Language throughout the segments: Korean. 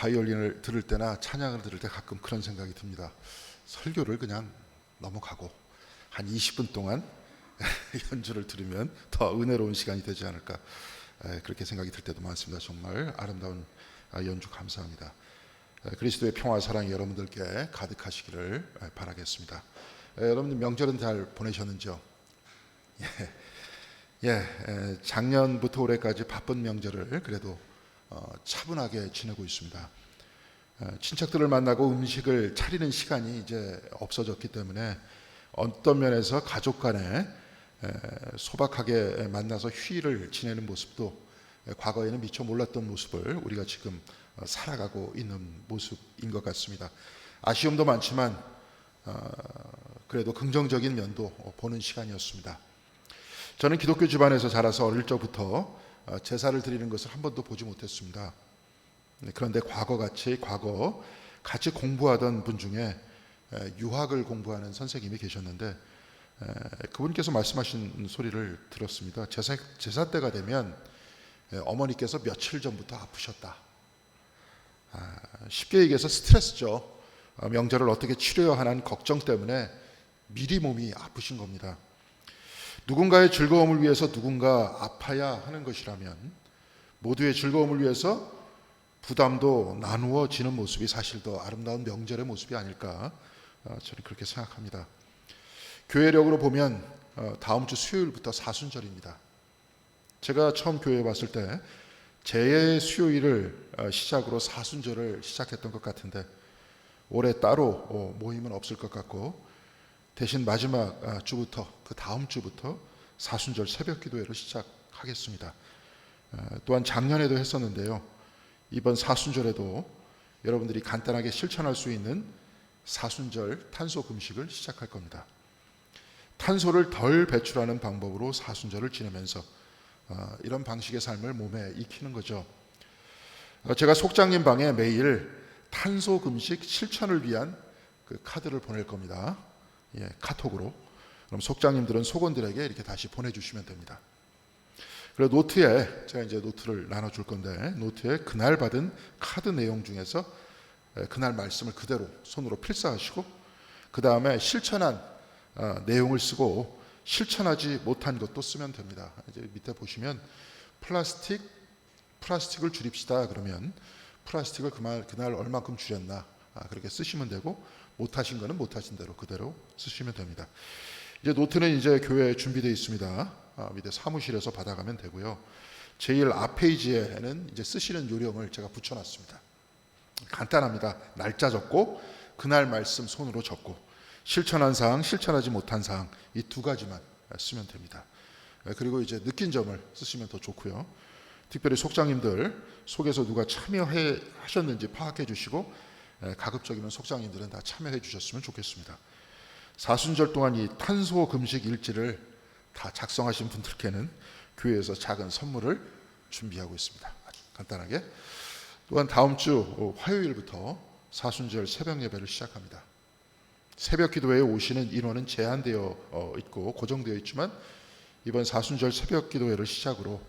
바이올린을 들을 때나 찬양을 들을 때 가끔 그런 생각이 듭니다. 설교를 그냥 넘어가고 한 20분 동안 연주를 들으면 더 은혜로운 시간이 되지 않을까, 그렇게 생각이 들 때도 많습니다. 정말 아름다운 연주 감사합니다. 그리스도의 평화 사랑이 여러분들께 가득하시기를 바라겠습니다. 여러분들 명절은 잘 보내셨는지요? 작년부터 올해까지 바쁜 명절을 그래도 차분하게 지내고 있습니다. 친척들을 만나고 음식을 차리는 시간이 이제 없어졌기 때문에 어떤 면에서 가족 간에 소박하게 만나서 휴일을 지내는 모습도 과거에는 미처 몰랐던 모습을 우리가 지금 살아가고 있는 모습인 것 같습니다. 아쉬움도 많지만 그래도 긍정적인 면도 보는 시간이었습니다. 저는 기독교 집안에서 자라서 어릴 적부터 제사를 드리는 것을 한 번도 보지 못했습니다. 그런데 과거 같이 공부하던 분 중에 유학을 공부하는 선생님이 계셨는데 그분께서 말씀하신 소리를 들었습니다. 제사 때가 되면 어머니께서 며칠 전부터 아프셨다. 쉽게 얘기해서 스트레스죠. 명절을 어떻게 치료해야 하는 걱정 때문에 미리 몸이 아프신 겁니다. 누군가의 즐거움을 위해서 누군가 아파야 하는 것이라면 모두의 즐거움을 위해서 부담도 나누어지는 모습이 사실 더 아름다운 명절의 모습이 아닐까, 저는 그렇게 생각합니다. 교회력으로 보면 다음 주 수요일부터 사순절입니다. 제가 처음 교회에 왔을 때 제 수요일을 시작으로 사순절을 시작했던 것 같은데 올해 따로 모임은 없을 것 같고 대신 마지막 주부터, 그 다음 주부터 사순절 새벽 기도회를 시작하겠습니다. 또한 작년에도 했었는데요. 이번 사순절에도 여러분들이 간단하게 실천할 수 있는 사순절 탄소 금식을 시작할 겁니다. 탄소를 덜 배출하는 방법으로 사순절을 지내면서 이런 방식의 삶을 몸에 익히는 거죠. 제가 속장님 방에 매일 탄소 금식 실천을 위한 그 카드를 보낼 겁니다. 카톡으로. 그럼 속장님들은 속원들에게 이렇게 다시 보내주시면 됩니다. 그리고 노트에 제가 이제 노트를 나눠줄 건데 노트에 그날 받은 카드 내용 중에서 그날 말씀을 그대로 손으로 필사하시고 그 다음에 실천한 내용을 쓰고 실천하지 못한 것도 쓰면 됩니다. 이제 밑에 보시면 플라스틱을 줄입시다 그러면 플라스틱을 그날 얼마큼 줄였나 그렇게 쓰시면 되고 못하신 거는 못하신 대로 그대로 쓰시면 됩니다. 이제 노트는 이제 교회에 준비되어 있습니다. 밑에 사무실에서 받아가면 되고요. 제일 앞페이지에는 이제 쓰시는 요령을 제가 붙여놨습니다. 간단합니다. 날짜 적고 그날 말씀 손으로 적고 실천한 사항, 실천하지 못한 사항 이 두 가지만 쓰면 됩니다. 그리고 이제 느낀 점을 쓰시면 더 좋고요. 특별히 속장님들 속에서 누가 참여해 하셨는지 파악해 주시고 가급적이면 속장님들은 다 참여해 주셨으면 좋겠습니다. 사순절 동안 이 탄소 금식 일지를 다 작성하신 분들께는 교회에서 작은 선물을 준비하고 있습니다. 아주 간단하게. 또한 다음 주 화요일부터 사순절 새벽 예배를 시작합니다. 새벽 기도회에 오시는 인원은 제한되어 있고 고정되어 있지만 이번 사순절 새벽 기도회를 시작으로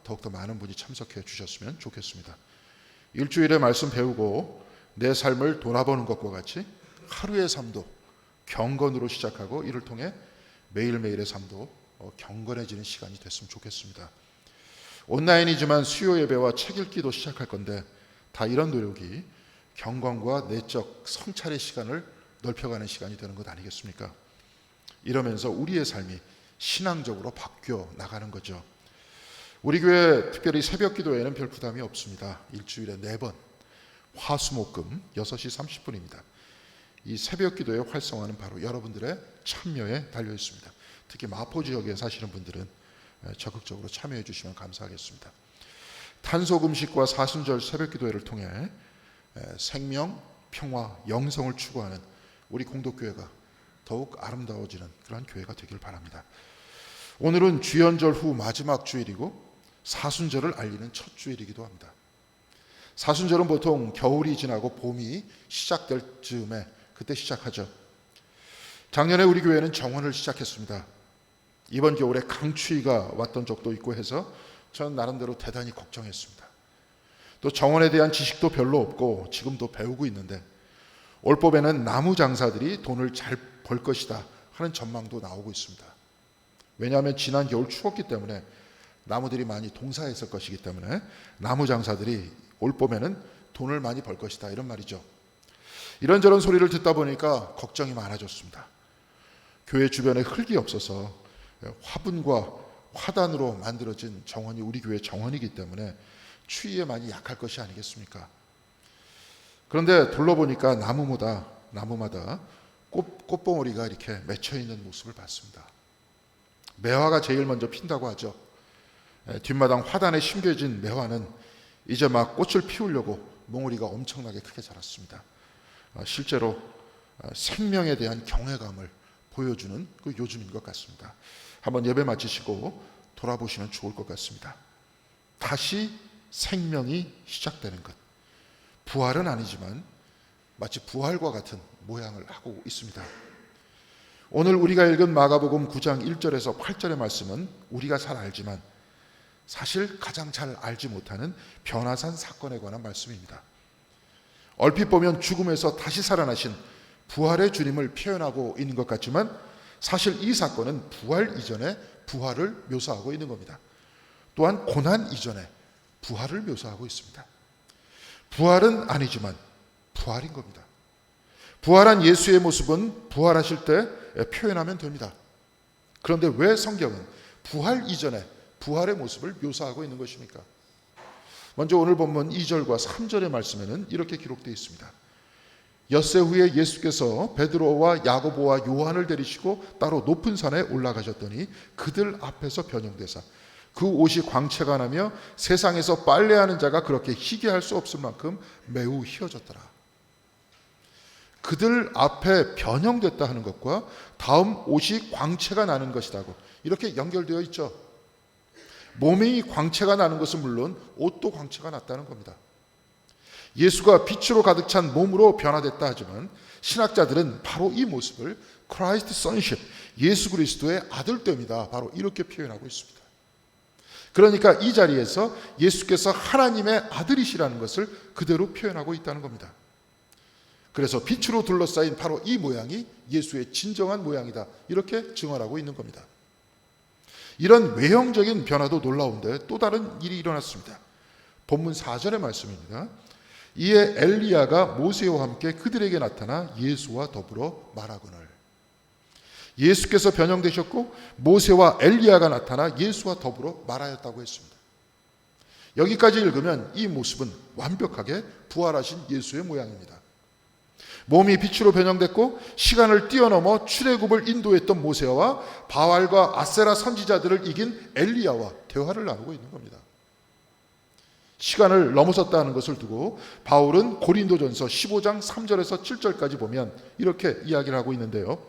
더욱더 많은 분이 참석해 주셨으면 좋겠습니다. 일주일에 말씀 배우고 내 삶을 돌아보는 것과 같이 하루의 삶도 경건으로 시작하고 이를 통해 매일매일의 삶도 경건해지는 시간이 됐으면 좋겠습니다. 온라인이지만 수요 예배와 책 읽기도 시작할 건데 다 이런 노력이 경건과 내적 성찰의 시간을 넓혀가는 시간이 되는 것 아니겠습니까? 이러면서 우리의 삶이 신앙적으로 바뀌어 나가는 거죠. 우리 교회 특별히 새벽 기도에는 별 부담이 없습니다. 일주일에 4번 화수목금 6시 30분입니다. 이 새벽 기도의 활성화는 바로 여러분들의 참여에 달려 있습니다. 특히 마포 지역에 사시는 분들은 적극적으로 참여해 주시면 감사하겠습니다. 탄소 금식과 사순절 새벽 기도회를 통해 생명, 평화, 영성을 추구하는 우리 공동교회가 더욱 아름다워지는 그런 교회가 되길 바랍니다. 오늘은 주연절 후 마지막 주일이고 사순절을 알리는 첫 주일이기도 합니다. 사순절은 보통 겨울이 지나고 봄이 시작될 즈음에 그때 시작하죠. 작년에 우리 교회는 정원을 시작했습니다. 이번 겨울에 강추위가 왔던 적도 있고 해서 저는 나름대로 대단히 걱정했습니다. 또 정원에 대한 지식도 별로 없고 지금도 배우고 있는데 올 봄에는 나무 장사들이 돈을 잘 벌 것이다 하는 전망도 나오고 있습니다. 왜냐하면 지난 겨울 추웠기 때문에 나무들이 많이 동사했을 것이기 때문에 나무 장사들이 올 봄에는 돈을 많이 벌 것이다 이런 말이죠. 이런저런 소리를 듣다 보니까 걱정이 많아졌습니다. 교회 주변에 흙이 없어서 화분과 화단으로 만들어진 정원이 우리 교회 정원이기 때문에 추위에 많이 약할 것이 아니겠습니까? 그런데 둘러보니까 나무마다 꽃봉오리가 이렇게 맺혀 있는 모습을 봤습니다. 매화가 제일 먼저 핀다고 하죠. 뒷마당 화단에 심겨진 매화는 이제 막 꽃을 피우려고 몽우리가 엄청나게 크게 자랐습니다. 실제로 생명에 대한 경외감을 보여주는 그 요즘인 것 같습니다. 한번 예배 마치시고 돌아보시면 좋을 것 같습니다. 다시 생명이 시작되는 것. 부활은 아니지만 마치 부활과 같은 모양을 하고 있습니다. 오늘 우리가 읽은 마가복음 9장 1절에서 8절의 말씀은 우리가 잘 알지만 사실 가장 잘 알지 못하는 변화산 사건에 관한 말씀입니다. 얼핏 보면 죽음에서 다시 살아나신 부활의 주님을 표현하고 있는 것 같지만 사실 이 사건은 부활 이전에 부활을 묘사하고 있는 겁니다. 또한 고난 이전에 부활을 묘사하고 있습니다. 부활은 아니지만 부활인 겁니다. 부활한 예수의 모습은 부활하실 때 표현하면 됩니다. 그런데 왜 성경은 부활 이전에 부활의 모습을 묘사하고 있는 것입니까? 먼저 오늘 본문 2절과 3절의 말씀에는 이렇게 기록되어 있습니다. 엿새 후에 예수께서 베드로와 야고보와 요한을 데리시고 따로 높은 산에 올라가셨더니 그들 앞에서 변형되사 그 옷이 광채가 나며 세상에서 빨래하는 자가 그렇게 희게 할 수 없을 만큼 매우 희어졌더라. 그들 앞에 변형됐다 하는 것과 다음 옷이 광채가 나는 것이라고 이렇게 연결되어 있죠. 몸이 광채가 나는 것은 물론 옷도 광채가 났다는 겁니다. 예수가 빛으로 가득 찬 몸으로 변화됐다 하지만 신학자들은 바로 이 모습을 크라이스트 선십, 예수 그리스도의 아들됨이다 바로 이렇게 표현하고 있습니다. 그러니까 이 자리에서 예수께서 하나님의 아들이시라는 것을 그대로 표현하고 있다는 겁니다. 그래서 빛으로 둘러싸인 바로 이 모양이 예수의 진정한 모양이다 이렇게 증언하고 있는 겁니다. 이런 외형적인 변화도 놀라운데 또 다른 일이 일어났습니다. 본문 4절의 말씀입니다. 이에 엘리야가 모세와 함께 그들에게 나타나 예수와 더불어 말하거늘. 예수께서 변형되셨고 모세와 엘리야가 나타나 예수와 더불어 말하였다고 했습니다. 여기까지 읽으면 이 모습은 완벽하게 부활하신 예수의 모양입니다. 몸이 빛으로 변형됐고 시간을 뛰어넘어 출애굽을 인도했던 모세와 바알과 아세라 선지자들을 이긴 엘리야와 대화를 나누고 있는 겁니다. 시간을 넘어섰다는 것을 두고 바울은 고린도전서 15장 3절에서 7절까지 보면 이렇게 이야기를 하고 있는데요.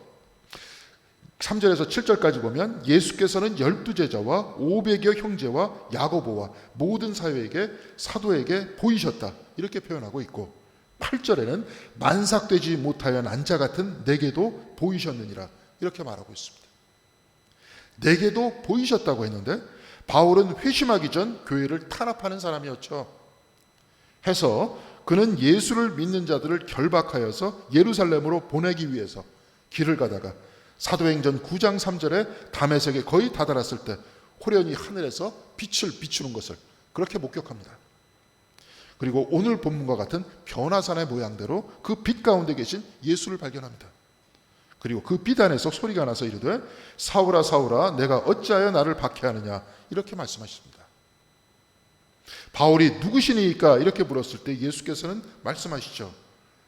3절에서 7절까지 보면 예수께서는 12제자와 500여 형제와 야고보와 모든 사도에게 보이셨다 이렇게 표현하고 있고 8절에는 만삭되지 못하여 난 자 같은 내게도 보이셨느니라 이렇게 말하고 있습니다. 내게도 보이셨다고 했는데 바울은 회심하기 전 교회를 탄압하는 사람이었죠. 해서 그는 예수를 믿는 자들을 결박하여서 예루살렘으로 보내기 위해서 길을 가다가 사도행전 9장 3절에 다메섹에 거의 다다랐을 때 호련히 하늘에서 빛을 비추는 것을 그렇게 목격합니다. 그리고 오늘 본문과 같은 변화산의 모양대로 그 빛 가운데 계신 예수를 발견합니다. 그리고 그 빛 안에서 소리가 나서 이르되 사울아 사울아 내가 어찌하여 나를 박해하느냐 이렇게 말씀하십니다. 바울이 누구시니까 이렇게 물었을 때 예수께서는 말씀하시죠.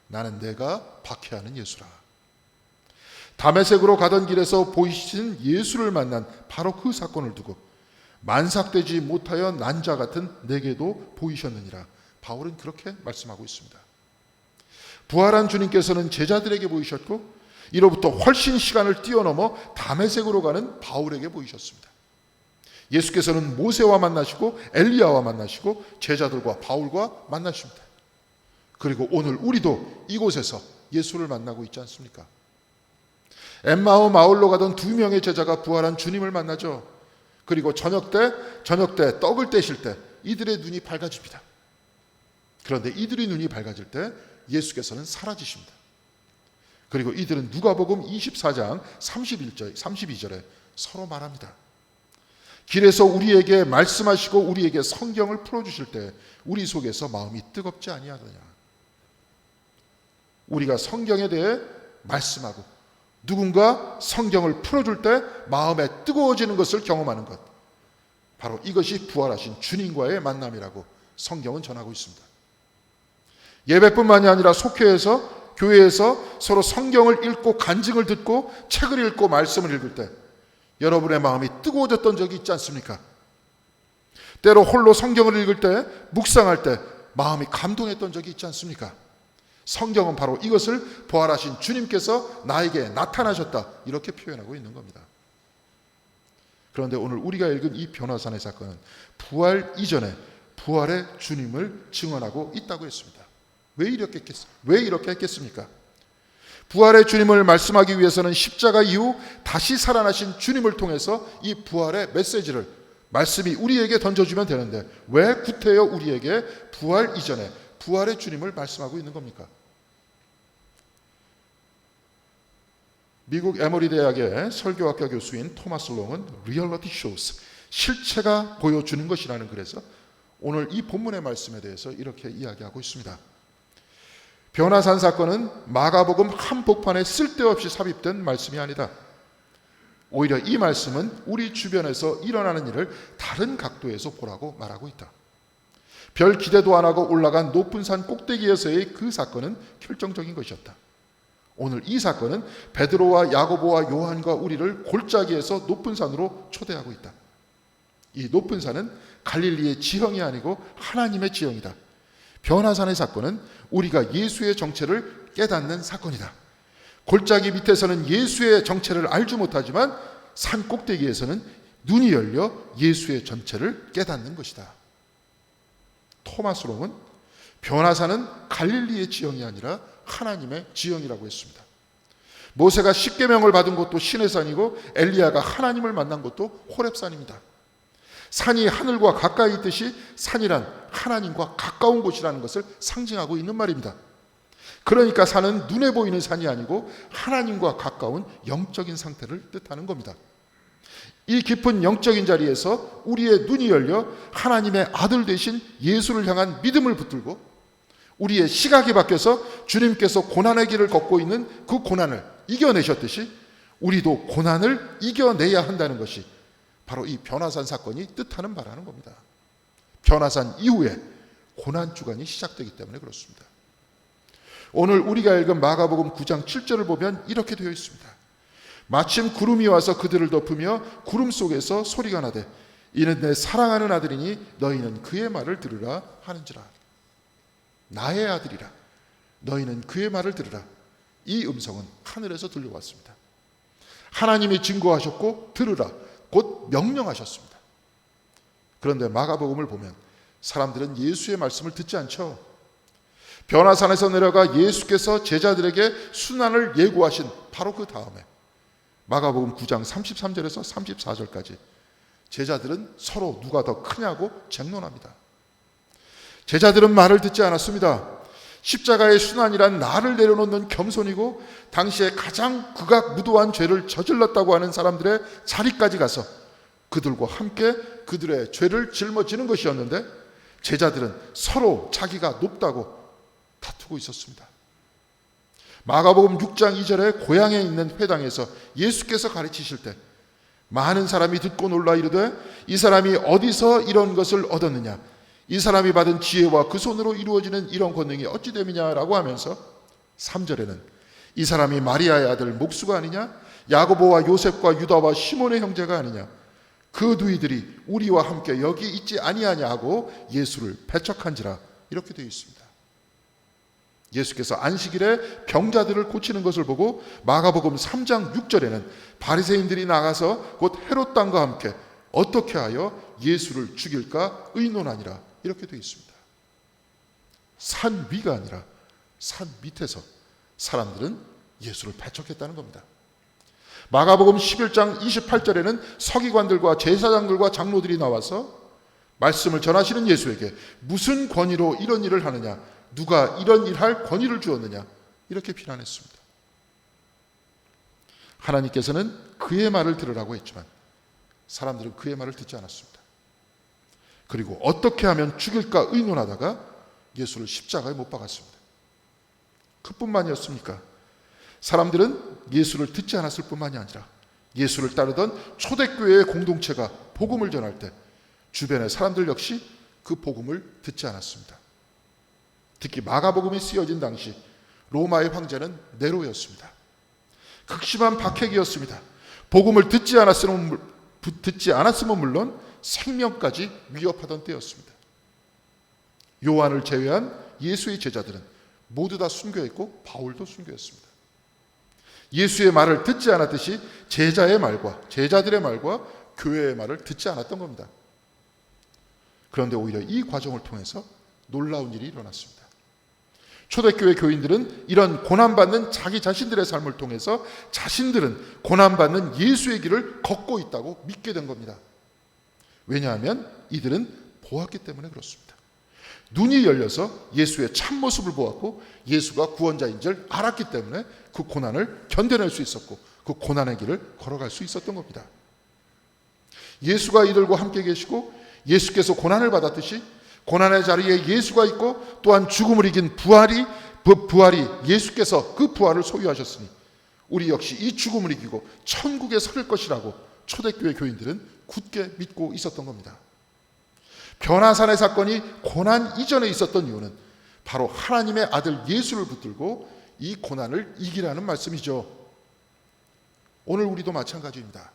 나는 내가 박해하는 예수라. 다메섹으로 가던 길에서 보이신 예수를 만난 바로 그 사건을 두고 만삭되지 못하여 난 자 같은 내게도 보이셨느니라. 바울은 그렇게 말씀하고 있습니다. 부활한 주님께서는 제자들에게 보이셨고 이로부터 훨씬 시간을 뛰어넘어 다메섹으로 가는 바울에게 보이셨습니다. 예수께서는 모세와 만나시고 엘리야와 만나시고 제자들과 바울과 만나십니다. 그리고 오늘 우리도 이곳에서 예수를 만나고 있지 않습니까? 엠마오 마을로 가던 2명의 제자가 부활한 주님을 만나죠. 그리고 저녁 때 떡을 떼실 때 이들의 눈이 밝아집니다. 그런데 이들의 눈이 밝아질 때 예수께서는 사라지십니다. 그리고 이들은 누가복음 24장 32절에 서로 말합니다. 길에서 우리에게 말씀하시고 우리에게 성경을 풀어주실 때 우리 속에서 마음이 뜨겁지 아니하더냐. 우리가 성경에 대해 말씀하고 누군가 성경을 풀어줄 때 마음에 뜨거워지는 것을 경험하는 것, 바로 이것이 부활하신 주님과의 만남이라고 성경은 전하고 있습니다. 예배뿐만이 아니라 속회에서, 교회에서 서로 성경을 읽고 간증을 듣고 책을 읽고 말씀을 읽을 때 여러분의 마음이 뜨거워졌던 적이 있지 않습니까? 때로 홀로 성경을 읽을 때, 묵상할 때 마음이 감동했던 적이 있지 않습니까? 성경은 바로 이것을 부활하신 주님께서 나에게 나타나셨다, 이렇게 표현하고 있는 겁니다. 그런데 오늘 우리가 읽은 이 변화산의 사건은 부활 이전에 부활의 주님을 증언하고 있다고 했습니다. 왜 이렇게 했겠습니까? 부활의 주님을 말씀하기 위해서는 십자가 이후 다시 살아나신 주님을 통해서 이 부활의 메시지를, 말씀이 우리에게 던져주면 되는데 왜 구태여 우리에게 부활 이전에 부활의 주님을 말씀하고 있는 겁니까? 미국 에머리 대학의 설교학과 교수인 토마스 롱은 Reality Shows, 실체가 보여주는 것이라는 글에서 오늘 이 본문의 말씀에 대해서 이렇게 이야기하고 있습니다. 변화산 사건은 마가복음 한복판에 쓸데없이 삽입된 말씀이 아니다. 오히려 이 말씀은 우리 주변에서 일어나는 일을 다른 각도에서 보라고 말하고 있다. 별 기대도 안 하고 올라간 높은 산 꼭대기에서의 그 사건은 결정적인 것이었다. 오늘 이 사건은 베드로와 야고보와 요한과 우리를 골짜기에서 높은 산으로 초대하고 있다. 이 높은 산은 갈릴리의 지형이 아니고 하나님의 지형이다. 변화산의 사건은 우리가 예수의 정체를 깨닫는 사건이다. 골짜기 밑에서는 예수의 정체를 알지 못하지만 산 꼭대기에서는 눈이 열려 예수의 정체를 깨닫는 것이다. 토마스 롱은 변화산은 갈릴리의 지형이 아니라 하나님의 지형이라고 했습니다. 모세가 십계명을 받은 곳도 시내산이고 엘리야가 하나님을 만난 곳도 호렙산입니다. 산이 하늘과 가까이 있듯이 산이란 하나님과 가까운 곳이라는 것을 상징하고 있는 말입니다. 그러니까 산은 눈에 보이는 산이 아니고 하나님과 가까운 영적인 상태를 뜻하는 겁니다. 이 깊은 영적인 자리에서 우리의 눈이 열려 하나님의 아들 되신 예수를 향한 믿음을 붙들고 우리의 시각이 바뀌어서 주님께서 고난의 길을 걷고 있는 그 고난을 이겨내셨듯이 우리도 고난을 이겨내야 한다는 것이 바로 이 변화산 사건이 뜻하는 바라는 겁니다. 변화산 이후에 고난 주간이 시작되기 때문에 그렇습니다. 오늘 우리가 읽은 마가복음 9장 7절을 보면 이렇게 되어 있습니다. 마침 구름이 와서 그들을 덮으며 구름 속에서 소리가 나되 이는 내 사랑하는 아들이니 너희는 그의 말을 들으라 하는지라. 나의 아들이라 너희는 그의 말을 들으라. 이 음성은 하늘에서 들려왔습니다. 하나님이 증거하셨고 들으라 곧 명령하셨습니다. 그런데 마가복음을 보면 사람들은 예수의 말씀을 듣지 않죠. 변화산에서 내려가 예수께서 제자들에게 순환을 예고하신 바로 그 다음에 마가복음 9장 33절에서 34절까지 제자들은 서로 누가 더 크냐고 쟁론합니다. 제자들은 말을 듣지 않았습니다. 십자가의 순환이란 나를 내려놓는 겸손이고 당시에 가장 극악무도한 죄를 저질렀다고 하는 사람들의 자리까지 가서 그들과 함께 그들의 죄를 짊어지는 것이었는데 제자들은 서로 자기가 높다고 다투고 있었습니다. 마가복음 6장 2절에 고향에 있는 회당에서 예수께서 가르치실 때 많은 사람이 듣고 놀라 이르되 이 사람이 어디서 이런 것을 얻었느냐, 이 사람이 받은 지혜와 그 손으로 이루어지는 이런 권능이 어찌 됨이냐라고 하면서 3절에는 이 사람이 마리아의 아들 목수가 아니냐, 야고보와 요셉과 유다와 시몬의 형제가 아니냐, 그 누이들이 우리와 함께 여기 있지 아니하냐 하고 예수를 배척한지라. 이렇게 되어 있습니다. 예수께서 안식일에 병자들을 고치는 것을 보고 마가복음 3장 6절에는 바리새인들이 나가서 곧 헤롯 당과 함께 어떻게 하여 예수를 죽일까 의논하니라. 이렇게 되어 있습니다. 산 위가 아니라 산 밑에서 사람들은 예수를 배척했다는 겁니다. 마가복음 11장 28절에는 서기관들과 제사장들과 장로들이 나와서 말씀을 전하시는 예수에게 무슨 권위로 이런 일을 하느냐, 누가 이런 일할 권위를 주었느냐, 이렇게 비난했습니다. 하나님께서는 그의 말을 들으라고 했지만 사람들은 그의 말을 듣지 않았습니다. 그리고 어떻게 하면 죽일까 의논하다가 예수를 십자가에 못 박았습니다. 그뿐만이었습니까? 사람들은 예수를 듣지 않았을 뿐만이 아니라 예수를 따르던 초대교회의 공동체가 복음을 전할 때 주변의 사람들 역시 그 복음을 듣지 않았습니다. 특히 마가복음이 쓰여진 당시 로마의 황제는 네로였습니다. 극심한 박해기였습니다. 복음을 듣지 않았으면 물론 생명까지 위협하던 때였습니다. 요한을 제외한 예수의 제자들은 모두 다 순교했고 바울도 순교했습니다. 예수의 말을 듣지 않았듯이 제자들의 말과 교회의 말을 듣지 않았던 겁니다. 그런데 오히려 이 과정을 통해서 놀라운 일이 일어났습니다. 초대교회 교인들은 이런 고난받는 자기 자신들의 삶을 통해서 자신들은 고난받는 예수의 길을 걷고 있다고 믿게 된 겁니다. 왜냐하면 이들은 보았기 때문에 그렇습니다. 눈이 열려서 예수의 참모습을 보았고 예수가 구원자인 줄 알았기 때문에 그 고난을 견뎌낼 수 있었고 그 고난의 길을 걸어갈 수 있었던 겁니다. 예수가 이들과 함께 계시고 예수께서 고난을 받았듯이 고난의 자리에 예수가 있고 또한 죽음을 이긴 부활이 예수께서 그 부활을 소유하셨으니 우리 역시 이 죽음을 이기고 천국에 설 것이라고 초대교회 교인들은 굳게 믿고 있었던 겁니다. 변화산의 사건이 고난 이전에 있었던 이유는 바로 하나님의 아들 예수를 붙들고 이 고난을 이기라는 말씀이죠. 오늘 우리도 마찬가지입니다.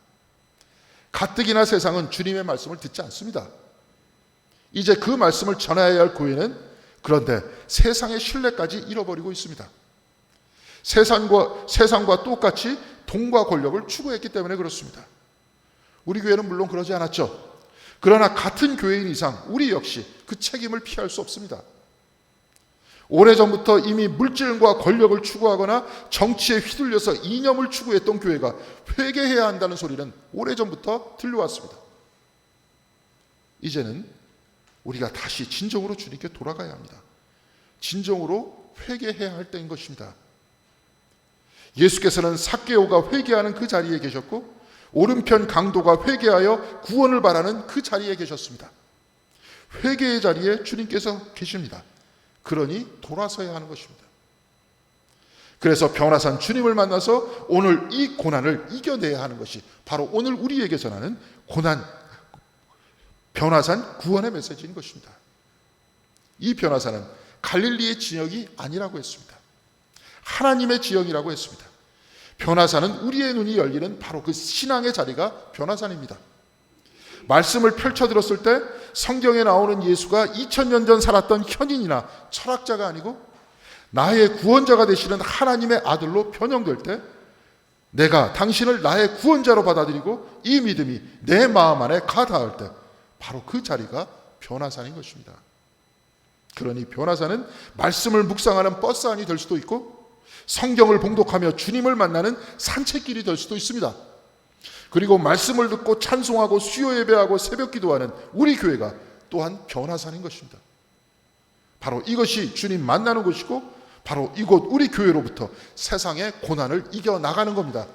가뜩이나 세상은 주님의 말씀을 듣지 않습니다. 이제 그 말씀을 전해야 할 교회는 그런데 세상의 신뢰까지 잃어버리고 있습니다. 세상과 똑같이 돈과 권력을 추구했기 때문에 그렇습니다. 우리 교회는 물론 그러지 않았죠. 그러나 같은 교회인 이상 우리 역시 그 책임을 피할 수 없습니다. 오래전부터 이미 물질과 권력을 추구하거나 정치에 휘둘려서 이념을 추구했던 교회가 회개해야 한다는 소리는 오래전부터 들려왔습니다. 이제는 우리가 다시 진정으로 주님께 돌아가야 합니다. 진정으로 회개해야 할 때인 것입니다. 예수께서는 삭개오가 회개하는 그 자리에 계셨고 오른편 강도가 회개하여 구원을 바라는 그 자리에 계셨습니다. 회개의 자리에 주님께서 계십니다. 그러니 돌아서야 하는 것입니다. 그래서 변화산 주님을 만나서 오늘 이 고난을 이겨내야 하는 것이 바로 오늘 우리에게 전하는 변화산 구원의 메시지인 것입니다. 이 변화산은 갈릴리의 지역이 아니라고 했습니다. 하나님의 지역이라고 했습니다. 변화산은 우리의 눈이 열리는 바로 그 신앙의 자리가 변화산입니다. 말씀을 펼쳐들었을 때 성경에 나오는 예수가 2000년 전 살았던 현인이나 철학자가 아니고 나의 구원자가 되시는 하나님의 아들로 변형될 때 내가 당신을 나의 구원자로 받아들이고 이 믿음이 내 마음 안에 가닿을 때 바로 그 자리가 변화산인 것입니다. 그러니 변화산은 말씀을 묵상하는 버스 안이 될 수도 있고 성경을 봉독하며 주님을 만나는 산책길이 될 수도 있습니다. 그리고 말씀을 듣고 찬송하고 수요 예배하고 새벽 기도하는 우리 교회가 또한 변화산인 것입니다. 바로 이것이 주님 만나는 곳이고 바로 이곳 우리 교회로부터 세상의 고난을 이겨나가는 겁니다.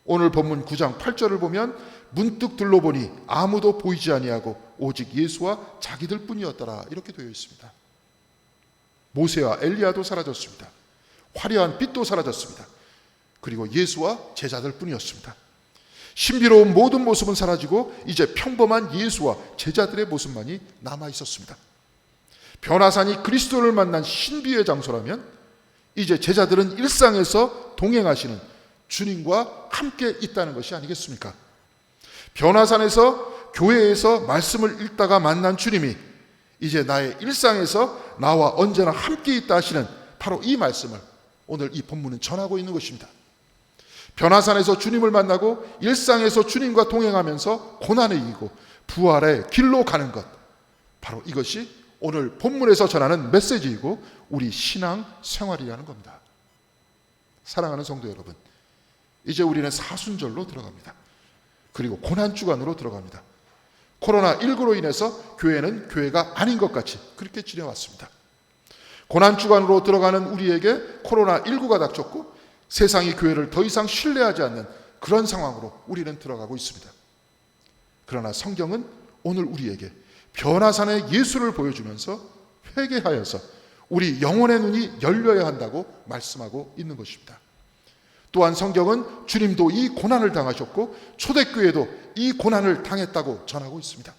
오늘 본문 9장 8절을 보면 문득 둘러보니 아무도 보이지 아니하고 오직 예수와 자기들 뿐이었더라 이렇게 되어 있습니다. 모세와 엘리야도 사라졌습니다. 화려한 빛도 사라졌습니다. 그리고 예수와 제자들 뿐이었습니다. 신비로운 모든 모습은 사라지고 이제 평범한 예수와 제자들의 모습만이 남아 있었습니다. 변화산이 그리스도를 만난 신비의 장소라면 이제 제자들은 일상에서 동행하시는 주님과 함께 있다는 것이 아니겠습니까? 변화산에서 교회에서 말씀을 읽다가 만난 주님이 이제 나의 일상에서 나와 언제나 함께 있다 하시는 바로 이 말씀을 오늘 이 본문은 전하고 있는 것입니다. 변화산에서 주님을 만나고 일상에서 주님과 동행하면서 고난을 이기고 부활의 길로 가는 것, 바로 이것이 오늘 본문에서 전하는 메시지이고 우리 신앙 생활이라는 겁니다. 사랑하는 성도 여러분, 이제 우리는 사순절로 들어갑니다. 그리고 고난주간으로 들어갑니다. 코로나19로 인해서 교회는 교회가 아닌 것 같이 그렇게 지내왔습니다. 고난주간으로 들어가는 우리에게 코로나19가 닥쳤고 세상이 교회를 더 이상 신뢰하지 않는 그런 상황으로 우리는 들어가고 있습니다. 그러나 성경은 오늘 우리에게 변화산의 예수를 보여주면서 회개하여서 우리 영혼의 눈이 열려야 한다고 말씀하고 있는 것입니다. 또한 성경은 주님도 이 고난을 당하셨고 초대교회도 이 고난을 당했다고 전하고 있습니다.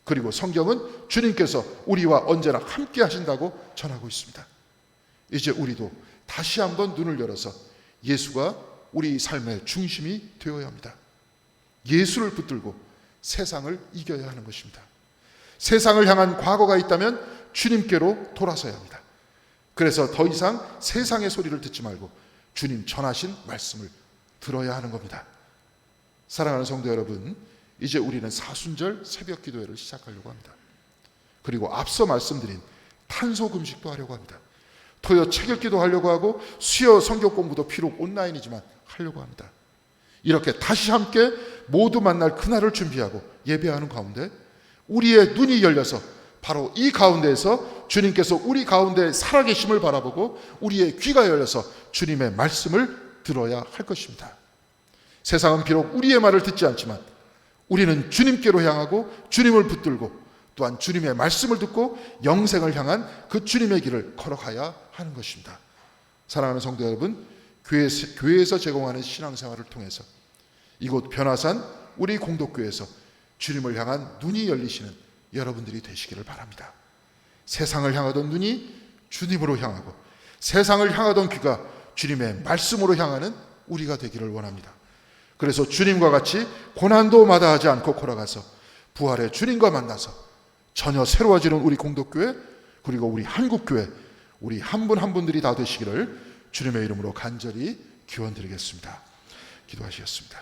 그리고 성경은 주님께서 우리와 언제나 함께 하신다고 전하고 있습니다. 이제 우리도 다시 한번 눈을 열어서 예수가 우리 삶의 중심이 되어야 합니다. 예수를 붙들고 세상을 이겨야 하는 것입니다. 세상을 향한 과거가 있다면 주님께로 돌아서야 합니다. 그래서 더 이상 세상의 소리를 듣지 말고 주님 전하신 말씀을 들어야 하는 겁니다. 사랑하는 성도 여러분, 이제 우리는 사순절 새벽 기도회를 시작하려고 합니다. 그리고 앞서 말씀드린 탄소 금식도 하려고 합니다. 토요 책 읽기도 하려고 하고 수요 성경 공부도 비록 온라인이지만 하려고 합니다. 이렇게 다시 함께 모두 만날 그날을 준비하고 예배하는 가운데 우리의 눈이 열려서 바로 이 가운데에서 주님께서 우리 가운데 살아계심을 바라보고 우리의 귀가 열려서 주님의 말씀을 들어야 할 것입니다. 세상은 비록 우리의 말을 듣지 않지만 우리는 주님께로 향하고 주님을 붙들고 또한 주님의 말씀을 듣고 영생을 향한 그 주님의 길을 걸어가야 하는 것입니다. 사랑하는 성도 여러분, 교회에서 제공하는 신앙생활을 통해서 이곳 변화산 우리 공덕교회에서 주님을 향한 눈이 열리시는 여러분들이 되시기를 바랍니다. 세상을 향하던 눈이 주님으로 향하고 세상을 향하던 귀가 주님의 말씀으로 향하는 우리가 되기를 원합니다. 그래서 주님과 같이 고난도 마다하지 않고 걸어가서 부활의 주님과 만나서 전혀 새로워지는 우리 공덕교회 그리고 우리 한국교회 우리 한 분 한 분들이 다 되시기를 주님의 이름으로 간절히 기원드리겠습니다. 기도하시겠습니다.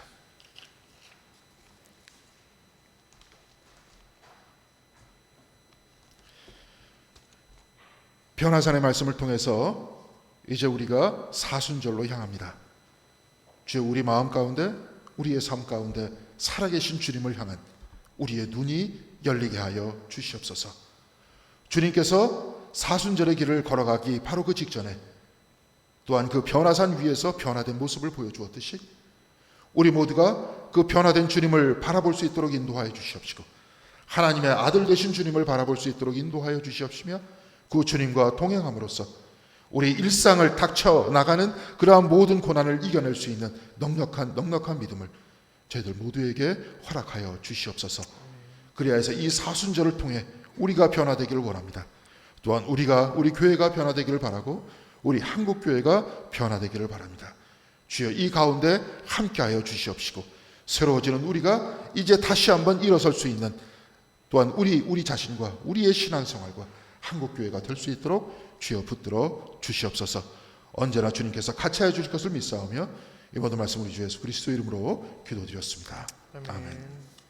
변화산의 말씀을 통해서 이제 우리가 사순절로 향합니다. 주여, 우리 마음 가운데 우리의 삶 가운데 살아계신 주님을 향한 우리의 눈이 열리게 하여 주시옵소서. 주님께서 사순절의 길을 걸어가기 바로 그 직전에 또한 그 변화산 위에서 변화된 모습을 보여주었듯이 우리 모두가 그 변화된 주님을 바라볼 수 있도록 인도하여 주시옵시고 하나님의 아들 되신 주님을 바라볼 수 있도록 인도하여 주시옵시며 그 주님과 동행함으로써 우리 일상을 닥쳐 나가는 그러한 모든 고난을 이겨낼 수 있는 넉넉한 믿음을 저희들 모두에게 허락하여 주시옵소서. 그리하여서 이 사순절을 통해 우리가 변화되기를 원합니다. 또한 우리 교회가 변화되기를 바라고 우리 한국교회가 변화되기를 바랍니다. 주여, 이 가운데 함께하여 주시옵시고 새로워지는 우리가 이제 다시 한번 일어설 수 있는 또한 우리 자신과 우리의 신앙생활과 한국교회가 될 수 있도록 주여 붙들어 주시옵소서. 언제나 주님께서 같이 하여 주실 것을 믿사오며 이 모든 말씀 우리 주 예수 그리스도 이름으로 기도드렸습니다. 아멘.